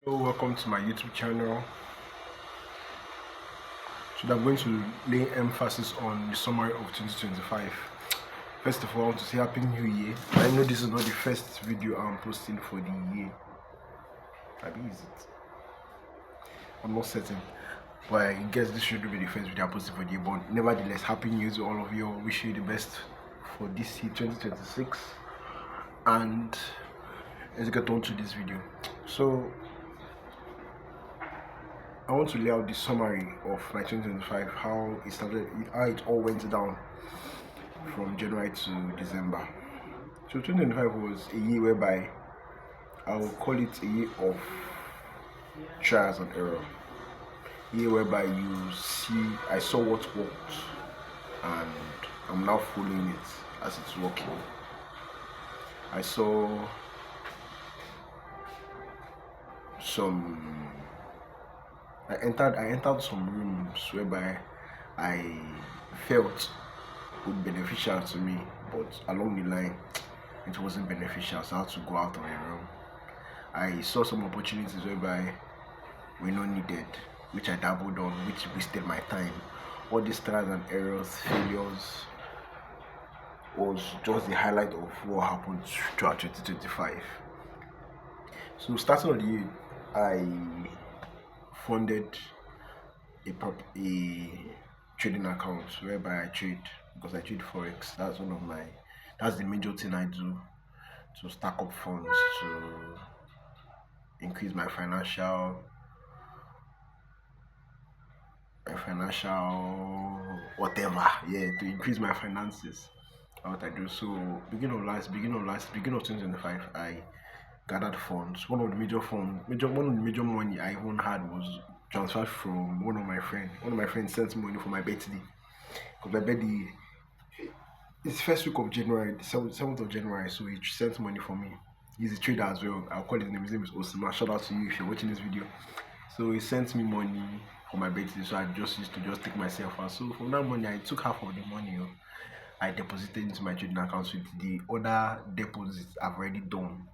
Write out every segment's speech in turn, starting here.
Welcome to my YouTube channel. Today I'm going to lay emphasis on the summary of 2025. First of all, I want to say Happy New Year. I know this is not the first video I'm posting for the year. Maybe is it? I'm not certain. But I guess this should be the first video I'm posting for the year. But nevertheless, Happy New Year to all of you. Wish you the best for this year 2026. And let's get on to this video. So I want to lay out the summary of my 2025, how it started, how it all went down from January to December. So 2025 was a year whereby I will call it a year of trials and error. A year whereby I saw what worked and I'm now following it as it's working. I saw I entered some rooms whereby I felt would be beneficial to me, but along the line it wasn't beneficial, so I had to go out of the room. I saw some opportunities whereby were not needed, which I dabbled on, which wasted my time. All these trials and errors, failures was just the highlight of what happened throughout 2025. So starting of the year, I funded a trading account whereby I trade, because I trade forex. That's the major thing I do to stack up funds to increase my financial whatever, to increase my finances. What I do. So beginning of 2025, I gathered funds. One of the major money I even had was transferred from one of my friends. One of my friends sent me money for my birthday. Because my birthday is first week of January, the 7th of January, so he sent money for me. He's a trader as well. I'll call his name. His name is Osima. Shout out to you if you're watching this video. So he sent me money for my birthday, so I just used to take myself out. So from that money, I took half of the money. I deposited into my trading account with the other deposits I've already done.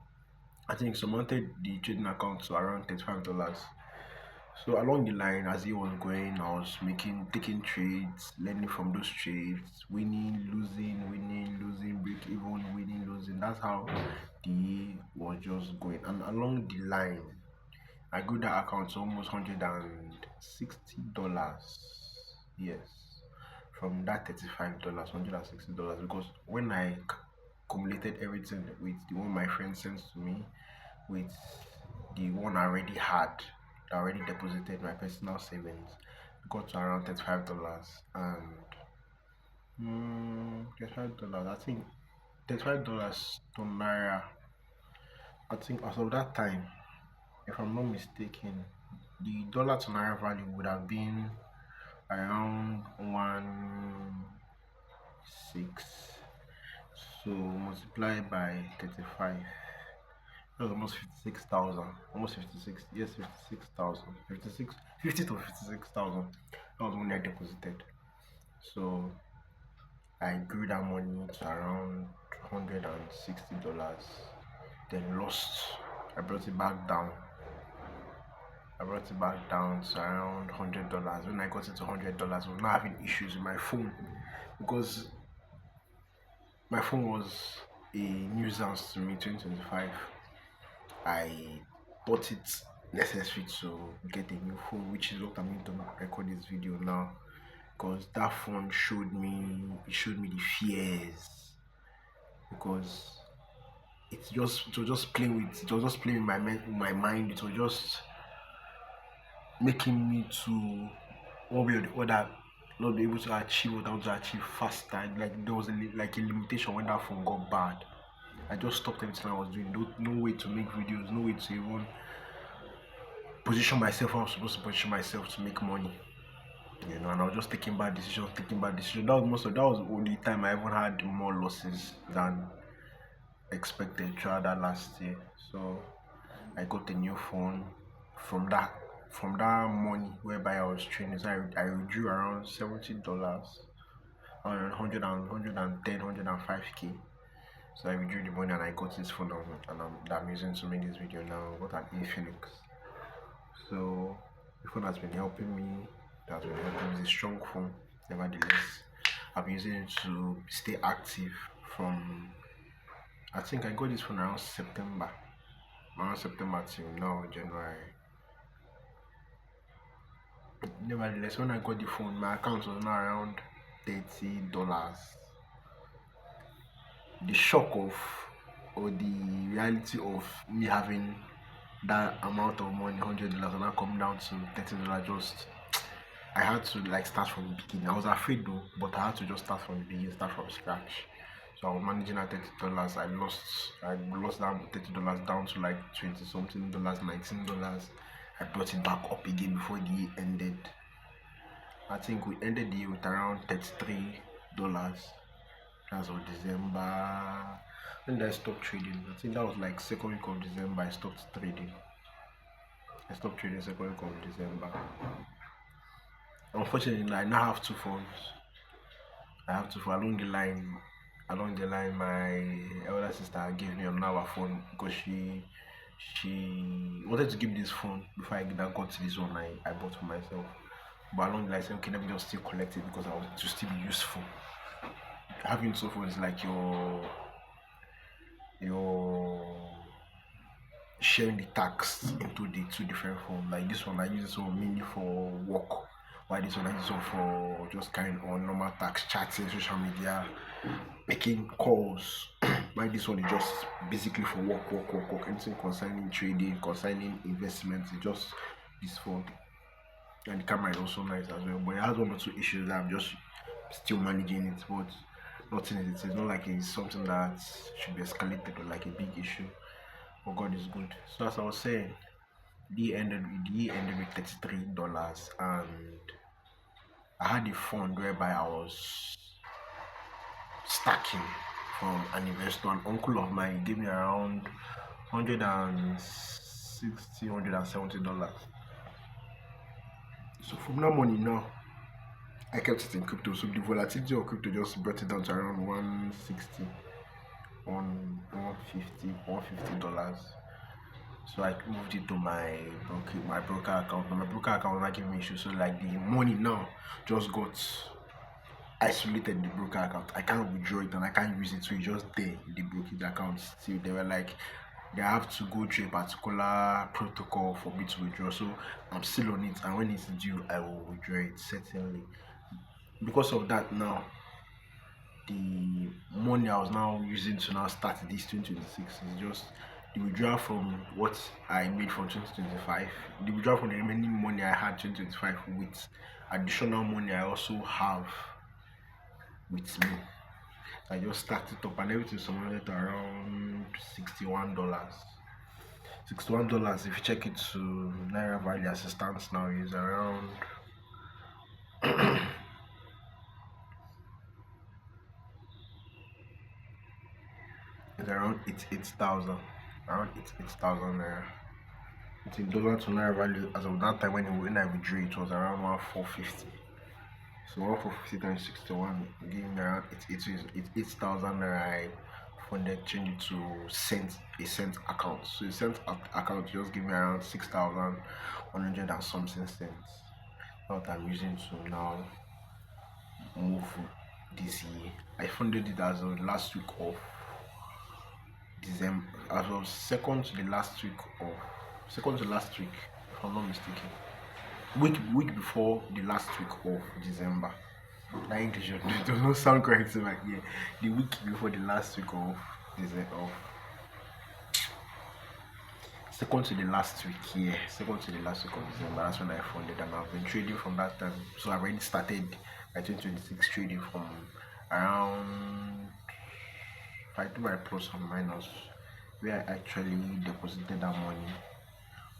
I think surmounted the trading account to around $35. So along the line, as it was going, I was taking trades, learning from those trades, winning, losing, break even, winning, losing. That's how the year was just going. And along the line, I grew that account to almost $160. Yes, from that $35, $160, because when I accumulated everything with the one my friend sent to me, with the one I already had, I already deposited my personal savings, got to around $35. And $35, I think $35 to Naira, I think as of that time, if I'm not mistaken, the dollar to Naira value would have been around 1.6, so multiplied by 35, that was almost 56,000, almost 56, yes, 56,000, 50 to 56,000. That was money I deposited. So I grew that money to around $160, then lost. I brought it back down to around $100. When I got into $100, I was not having issues with my phone, because my phone was a nuisance to me. 2025, I thought it necessary to get a new phone, which is what I'm going to record this video now, because that phone showed me the fears, because it was just playing with my mind. It was just making me to one way or the other not be able to achieve what I want to achieve faster. Like there was a limitation when that phone got bad. I just stopped everything I was doing. No way to make videos, no way to even position myself how I'm supposed to position myself to make money. And I was just taking bad decisions. That was the only time I even had more losses than expected throughout that last year. So I got a new phone from that money whereby I was training. So I withdrew around $70, around 105k. So I withdrew the money and I got this phone, and I'm using to make this video now. Got an Infinix So the phone has been helping me. It has been helping me. It's a strong phone, nevertheless. I've been using it to stay active from. I think I got this phone around September till now, January. Nevertheless, when I got the phone, my account was now around $30. The shock of, or the reality of me having that amount of money, $100, and now come down to $30, just I had to like start from the beginning. I was afraid though, but I had to just start from the beginning, start from scratch. So I was managing at $30. I lost that $30 down to like 20 something dollars, $19. I brought it back up again before the year ended. I think we ended the year with around $33. As of December. When did I stop trading? I think that was like second week of December. I stopped trading. I stopped trading second week of December. Unfortunately, I now have two phones. I have two phones along the line. Along the line, my elder sister gave me another phone because she wanted to give me this phone before I got to this one I bought for myself. But along the line, I said, okay, let me just still collect it because I want it to still be useful. Having two phones is like your sharing the tax into the two different phones. Like this one, I use this one mainly for work. While this one, I use this one for just carrying on normal tax, chatting, social media, making calls. While this one is just basically for work. Anything concerning trading, concerning investments, it's just this phone. And the camera is also nice as well. But it has one or two issues that I'm just still managing it. But nothing is it's not like it's something that should be escalated or like a big issue. But God is good. So as I was saying, the year ended with $33, and I had a fund whereby I was stacking from an investor. An uncle of mine gave me around $170. So from that money now, I kept it in crypto. So the volatility of crypto just brought it down to around 160, 150 $150. So I moved it to my broker account. Now my broker account was not giving me issues. So like the money now just got isolated in the broker account. I can't withdraw it and I can't use it. So it's just there in the brokerage account. Still they were like they have to go through a particular protocol for me to withdraw. So I'm still on it, and when it's due, I will withdraw it certainly. Because of that now, the money I was now using to now start this 2026 is just the withdrawal from what I made from 2025, the withdrawal from the remaining money I had 2025 with additional money I also have with me. I just stacked it up and everything summarized to around $61. $61, if you check it to Naira Value Assistance now, is around it's around 88,000. Around 88,000 naira. It's in dollar to naira value as of that time when I withdrew it was around 1450. So 1450 times 61 giving me around 8,000 naira. I funded change it to a cent account. So a cent account just give me around 6,100 and something cents. What I'm using to now move this year. I funded it as of last week of December, as of second to last week, if I'm not mistaken. Week before the last week of December. That English does not sound correct to my ear. The week before the last week of December. Second to the last week, yeah. Second to the last week of December. That's when I funded, and I've been trading from that time. So I already started my 2026 trading from around, if I do my plus and minus, where I actually deposited that money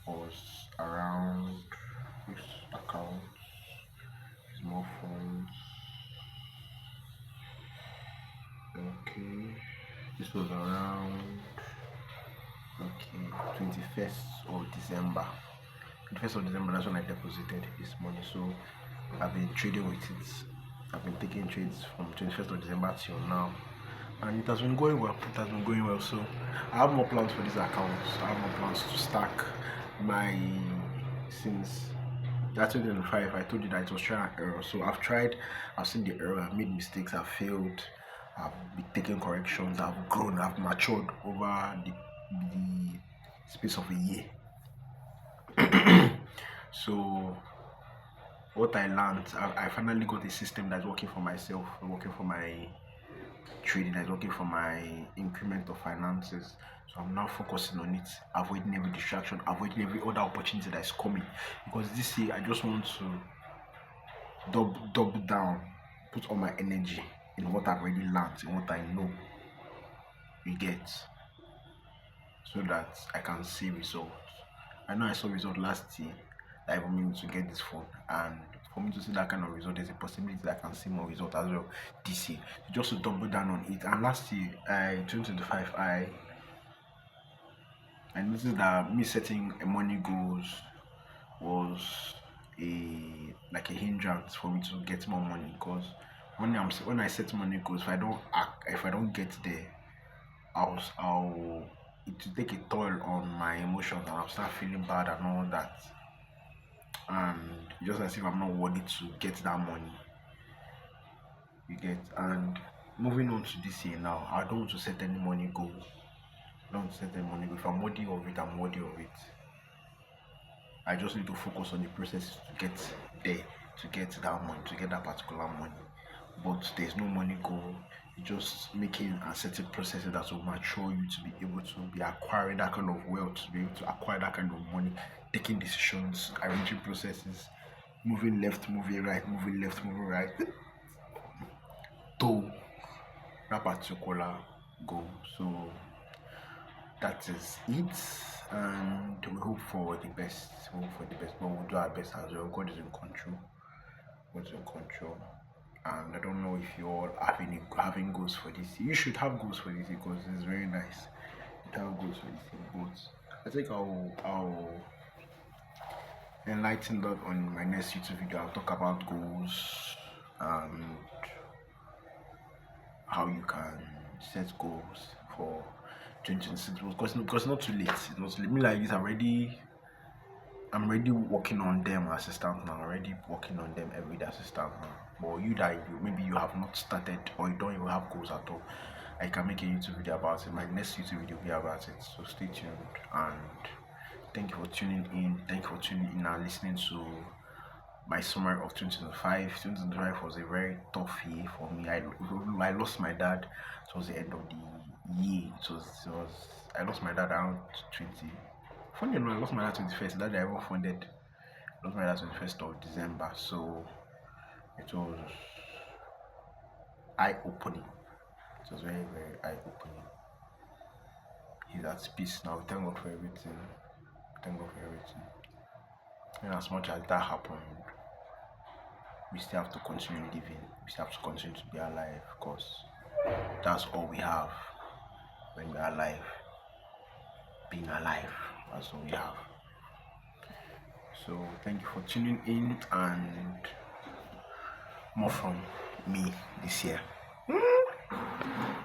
was around this account, small funds. Okay, this was around 21st of December. 21st of December, that's when I deposited this money. So I've been trading with it. I've been taking trades from 21st of December till now, and it has been going well. So I have more plans for this account. I have more plans to stack my since that 2005. I told you that it was trial and error. So I've seen the error, I've made mistakes, I've failed, I've been taking corrections, I've grown, I've matured over the space of a year. So what I learned, I finally got a system that's working for myself, working for my trading, that's working for my increment of finances. So I'm now focusing on it, avoiding every distraction, avoiding every other opportunity that is coming. Because this year I just want to double down, put all my energy in what I've already learned, in what I know. You get, so that I can see results. I know I saw result last year that I wanted to get this phone, and for me to see that kind of result, there's a possibility that I can see more result as well this year. Just to double down on it. And last year, 2025, I noticed that me setting a money goals was a hindrance for me to get more money, because when I set money goals, if I don't get there, I'll it will take a toll on my emotions, and I'll start feeling bad and all that, and just as if I'm not worthy to get that money. You get, and moving on to this year now, I don't want to set any money goals. I don't want to set any money goals. If I'm worthy of it, I'm worthy of it. I just need to focus on the process to get there, to get that money, to get that particular money. But there's no money goal. You're just making a certain processes that will mature you to be able to be acquiring that kind of wealth, to be able to acquire that kind of money, taking decisions, arranging processes, moving left, moving right, moving left, moving right, to that particular goal. So that is it, and we hope for the best. We hope for the best, but we'll do our best as well. God is in control. God is in control. And I don't know if you all having goals for this year. You should have goals for this year, because it's very nice to have goals for this year. But I think I'll enlighten that on my next YouTube video. I'll talk about goals and how you can set goals for 2026, because it's not too late. It's not too late. Me like this, I'm already working on them assistant now. Already working on them every day assistant now. But maybe you have not started, or you don't even have goals at all, I can make a YouTube video about it. My next YouTube video will be about it. So stay tuned, and thank you for tuning in. Thank you for tuning in and listening to my summary of 2025. 2025 was a very tough year for me. I lost my dad towards the end of the year. I lost my dad around 20. Funny enough, I lost my dad 21st. That day I even funded. I lost my dad 21st of December. So it was eye-opening. It was very, very eye-opening. He's at peace now. Thank God for everything. Thank God for everything. And as much as that happened, we still have to continue living. We still have to continue to be alive, because that's all we have when we're alive. Being alive, that's all we have. So thank you for tuning in, and more from me this year.